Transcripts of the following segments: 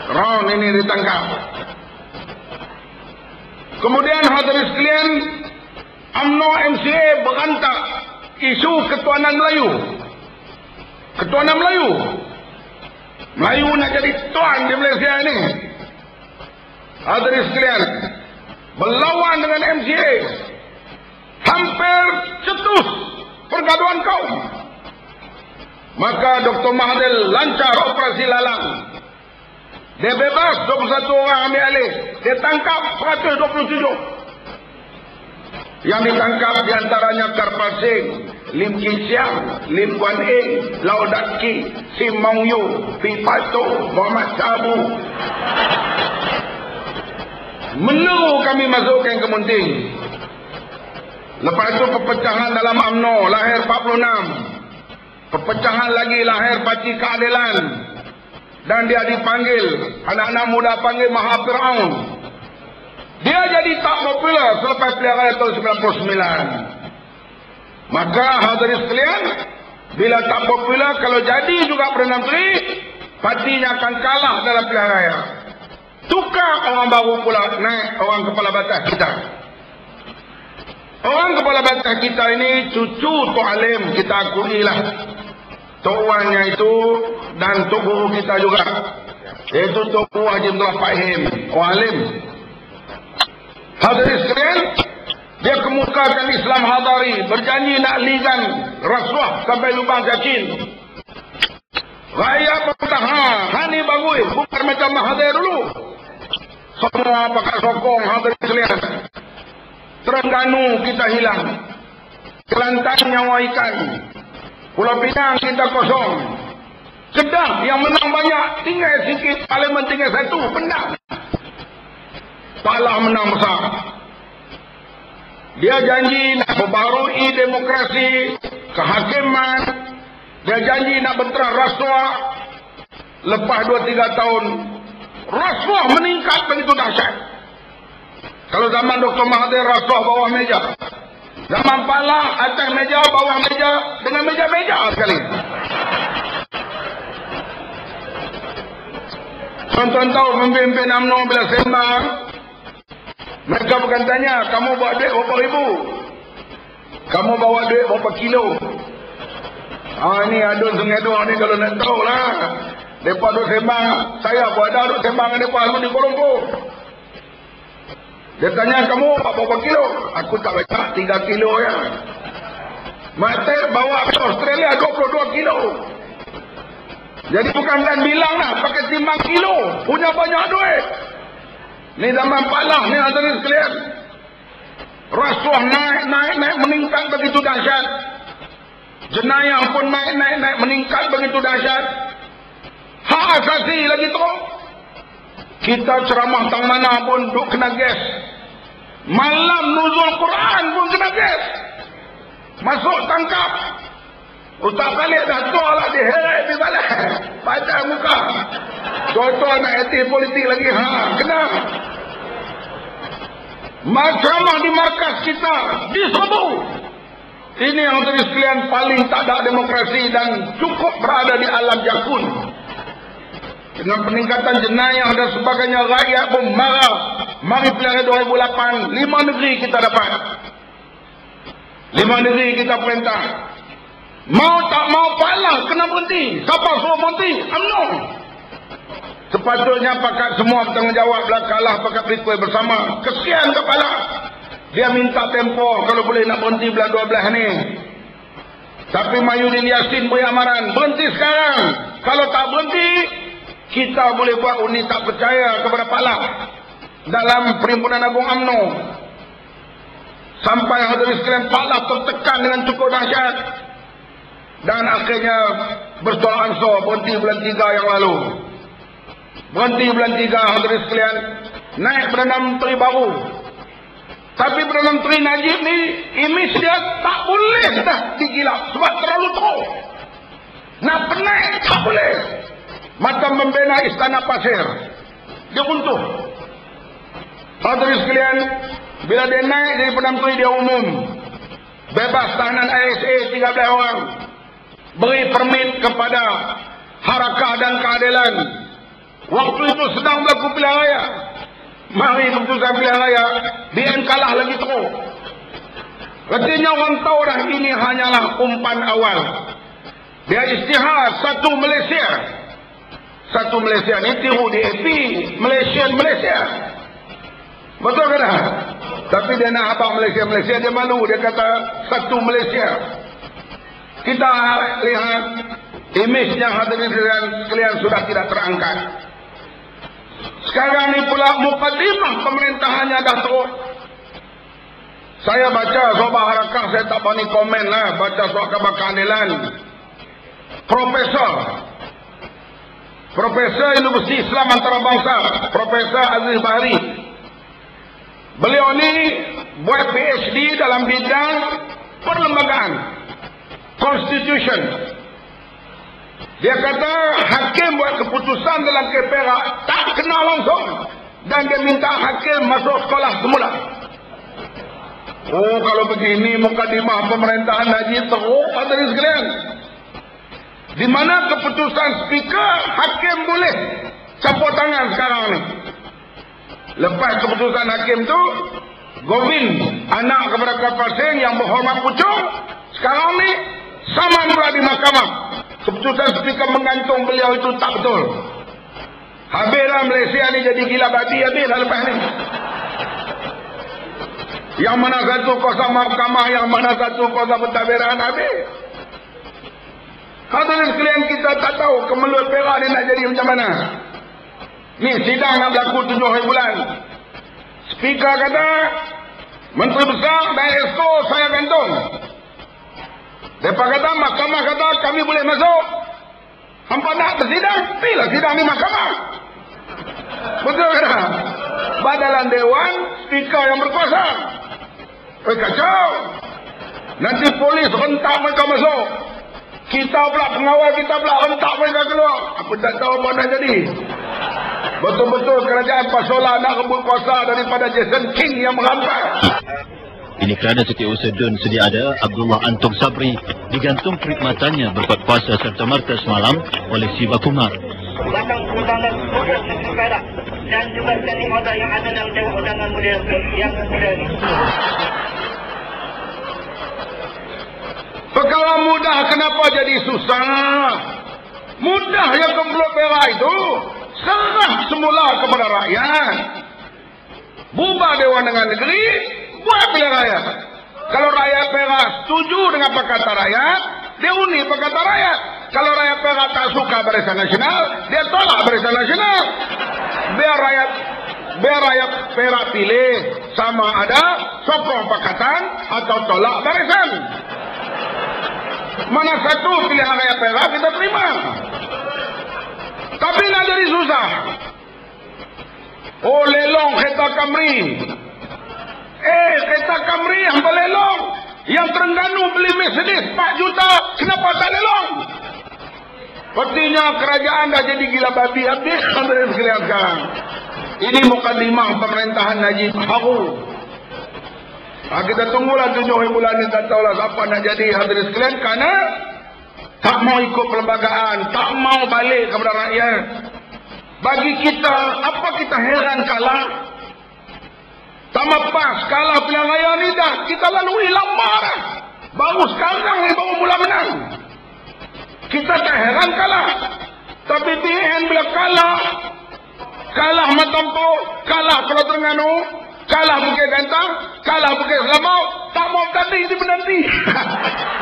Ron ini ditangkap. Kemudian hadirin sekalian, UMNO MCA berantak isu ketuanan Melayu. Ketuanan Melayu. Melayu nak jadi tuan di Malaysia ini. Hadirin sekalian, berlawan dengan MCA. Hampir cetus pergaduhan kaum. Maka Dr. Mahathir lancar operasi lalang. Dia bebas 21 orang ambil alih. Dia tangkap 127. Yang ditangkap diantaranya Karpal Singh, Lim Kim Siang, Lim Guan Eng, Lau Dat Ki, Sim Maung Yu, Pi Pato, Muhammad Sabu. Meneru kami masukkan ke Munting. Lepas itu perpecahan dalam UMNO lahir 46. Perpecahan lagi lahir Parti Keadilan. Dan dia dipanggil, anak-anak muda panggil Maha Fir'aun. Dia jadi tak popular selepas pilihan raya tahun 99. Maka hadirin sekalian, bila tak popular, kalau jadi juga Perdana Menteri, partinya akan kalah dalam pilihan raya. Tukar orang baru pula naik orang kepala batas kita. Orang kepala batas kita ini cucu Tok Alim, kita akuilah. Tok Wannya itu dan Tok Guru kita juga, iaitu Tok Guru Haji Abdullah Fahim, orang alim. Hadirin sekalian, dia kemukakan Islam hadari, berjanji nak ligan rasuah sampai lubang cacing. Rakyat bertahan, hani bagui, bukan macam Mahathir dulu. Semua pakai sokong, hadirin sekalian. Terengganu kita hilang, Kelantan nyawa ikan, Pulau Pinang kita kosong, Kedah yang menang banyak, tinggal sikit, parlimen tinggal satu, menang. Taklah menang besar. Dia janji nak perbarui demokrasi, kehakiman. Dia janji nak benterang rasuah. Lepas 2-3 tahun, rasuah meningkat begitu dahsyat. Kalau zaman Dr. Mahathir, rasuah bawah meja. Zaman Pala, atas meja, bawah meja, dengan meja-meja sekali. Tuan-tuan tahu pemimpin UMNO bila sembang, mereka bukan tanya, kamu bawa duit berapa ribu? Kamu bawa duit berapa kilo? Ini adun sengedor ni kalau nak tahu lah. Mereka duduk sembang, saya buat dah duduk sembang dengan mereka di Kuala Lumpur. Dia tanya, kamu berapa kilo? Aku tak baca, 3 kilo ya. Mahathir bawa ke Australia 22 kilo. Jadi bukan bilang lah, pakai timbang kilo. Punya banyak duit. Ni zaman Palah ni hadirin sekalian. Rasuah naik meningkat begitu dahsyat. Jenayah pun naik meningkat begitu dahsyat. Hak asasi lagi teruk. Kita ceramah tang mana pun duk kena gas. Malam nuzul Quran pun kena gas. Masuk tangkap. Ustaz balik dah tua lah, diheret di balik. Baca muka. Tua-tua nak aktif politik lagi. Kena. Ceramah di markas kita diserbu. Ini yang tadi sekalian paling tak ada demokrasi dan cukup berada di alam jakun. Dengan peningkatan jenayah dan sebagainya, rakyat pun marah. Mari pilihan 2008, 5 negeri kita dapat. 5 negeri kita perintah. Mau tak mau Palah kena berhenti. Siapa suruh berhenti? UMNO. Sepatutnya pakat semua bertanggungjawab lah, kalah pakat berikut bersama. Kesian ke Palah. Dia minta tempoh kalau boleh nak berhenti bulan 12 ni. Tapi Mahyudin Yassin beri amaran, berhenti sekarang. Kalau tak berhenti, kita boleh buat undi tak percaya kepada Palah dalam Perhimpunan Agung UMNO. Sampai hadirin sekalian, Palah tertekan dengan cukup dahsyat. Dan akhirnya bertolak ansur berhenti bulan 3 yang lalu. Berhenti bulan 3 hadirin sekalian. Naik Perdana Menteri baru. Tapi Perdana Menteri Najib ni, imej dia tak boleh dah digilap sebab terlalu teruk. Nak penaik tak boleh. Macam membina istana pasir. Dia runtuh. Hadirin sekalian, bila dia naik dari Perdana Menteri, dia umum bebas tahanan ISA 13 orang. Beri permit kepada Harakah dan Keadilan Waktu itu sedang berlaku pilihan raya. Mari keputusan pilihan raya, DN kalah lagi teruk. Artinya orang tahu dah ini hanyalah umpan awal. Dia istihar satu Malaysia. Satu Malaysia ni tiru DAP, Malaysia. Betul ke tak? Tapi dia nak abang Malaysia, dia malu. Dia kata satu Malaysia. Kita lihat imejnya hadirin sekalian sudah tidak terangkat. Sekarang ni pula mukadimah pemerintahannya dah teruk. Saya baca Sobat Harakah, saya tak berani komen lah. Baca soal khabar keadilan. Profesor Universiti Islam Antarabangsa, Profesor Aziz Bahri. Beliau ni buat PhD dalam bidang perlembagaan, Constitution. Dia kata hakim buat keputusan dalam kes Perak tak kenal langsung. Dan dia minta hakim masuk sekolah semula. Oh, kalau begini mukadimah pemerintahan Najib teruk hadirin sekalian. Di mana keputusan speaker hakim boleh campur tangan sekarang ni. Lepas keputusan hakim tu, Govin, anak kepada Kapal Singh yang berhormat pucung, sekarang ni saman pula di mahkamah. Keputusan speaker menggantung beliau itu tak betul. Habislah Malaysia ni jadi gila babi, habislah lepas ni. Yang mana satu kuasa mahkamah, yang mana satu kuasa pentadbiran, habis. Hadirin sekalian, kita tak tahu Kemelut Perak ni nak jadi macam mana. Ni sidang nak berlaku 7 hari bulan. Speaker kata, Menteri Besar dan Esko saya gantung. Mereka kata, mahkamah kata kami boleh masuk. Hampa nak bersidang, pilih sidang di mahkamah. Betul ke? Badalan Dewan, speaker yang berkuasa. Kacau. Nanti polis rentak mereka masuk. Kita pula pengawal, kita pula rentak mereka keluar. Aku tak tahu apa nak jadi. Betul-betul kerajaan Pasola nak rebut kuasa daripada Jason King yang merampas. Ini kerana Setiausaha DUN sedia ada Abdullah Antung Sabri digantung perkhidmatannya berbuat puasa serta markah semalam oleh Siva Kumar. Belakang undangan pokok Negeri Perak dan juga standing order yang ada dalam Dewan Undangan Muda yang muda ini. Perkara mudah kenapa jadi susah? Mudah yang Kemelut Perak itu serah semula kepada rakyat. Bubar Dewan Undangan Negeri, buat pilihan raya. Kalau rakyat Perak setuju dengan Pakatan Rakyat, dia undi Pakatan Rakyat. Kalau rakyat Perak tak suka Barisan Nasional, dia tolak Barisan Nasional. Biar rakyat Perak pilih sama ada sokong Pakatan atau tolak Barisan. Mana satu pilihan rakyat Perak kita terima. Tapi nak jadi susah. Oh, lelong kereta Camry. Kereta Camry yang berlelong. Yang Terengganu beli Mercedes 4 juta. Kenapa tak lelong? Sepertinya kerajaan dah jadi gila babi. Habis hadirin sekalian sekarang. Ini mukadimah pemerintahan Najib haru. Kita tunggulah 7 bulan ni, tak tahulah siapa nak jadi hadirin sekalian. Kerana tak mau ikut perlembagaan, tak mau balik kepada rakyat. Bagi kita, apa kita heran kalah? Tak lepas kalah pilihan raya ni dah kita lalui lama dah. Baru sekarang ni baru mula menang. Kita tak heran kalah. Tapi DN bila kalah Matampau, kalah Pulau Terengganu, kalah Bukit Gantang, kalah Bukit Selambau, tak mau tanding di penanti.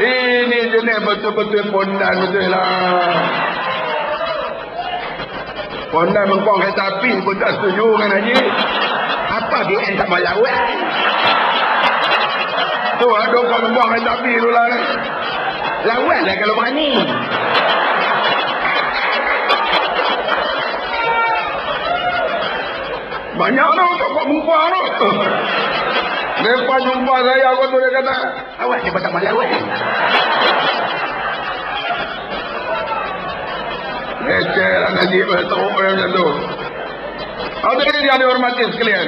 Ini jenis betul-betul pondan betul lah. Pondan mengkuang kereta api pun tak setuju dengan Haji. Apa DN tak mau lawan? Tu ada kau membuang kereta api dulu lah. Lawan lah kalau berani. Banyak tu kau mengkuang tu. Lepas jumpa saya aku tu dia kata, awas dia tak mau lawan. Leceh lah Najib teruk macam tu. Hadirin yang dihormati sekalian.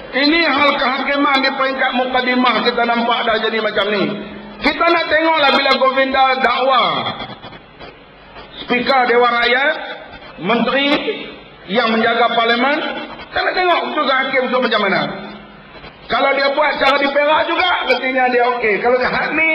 Ini hal kehakiman di peringkat mukadimah kita nampak dah jadi macam ni. Kita nak tengoklah bila Govinda dakwah Speaker Dewan Rakyat menteri yang menjaga parlimen, kita nak tengok keputusan hakim tu macam mana. Kalau dia buat cara di Perak juga, mestinya dia okey. Kalau hak ni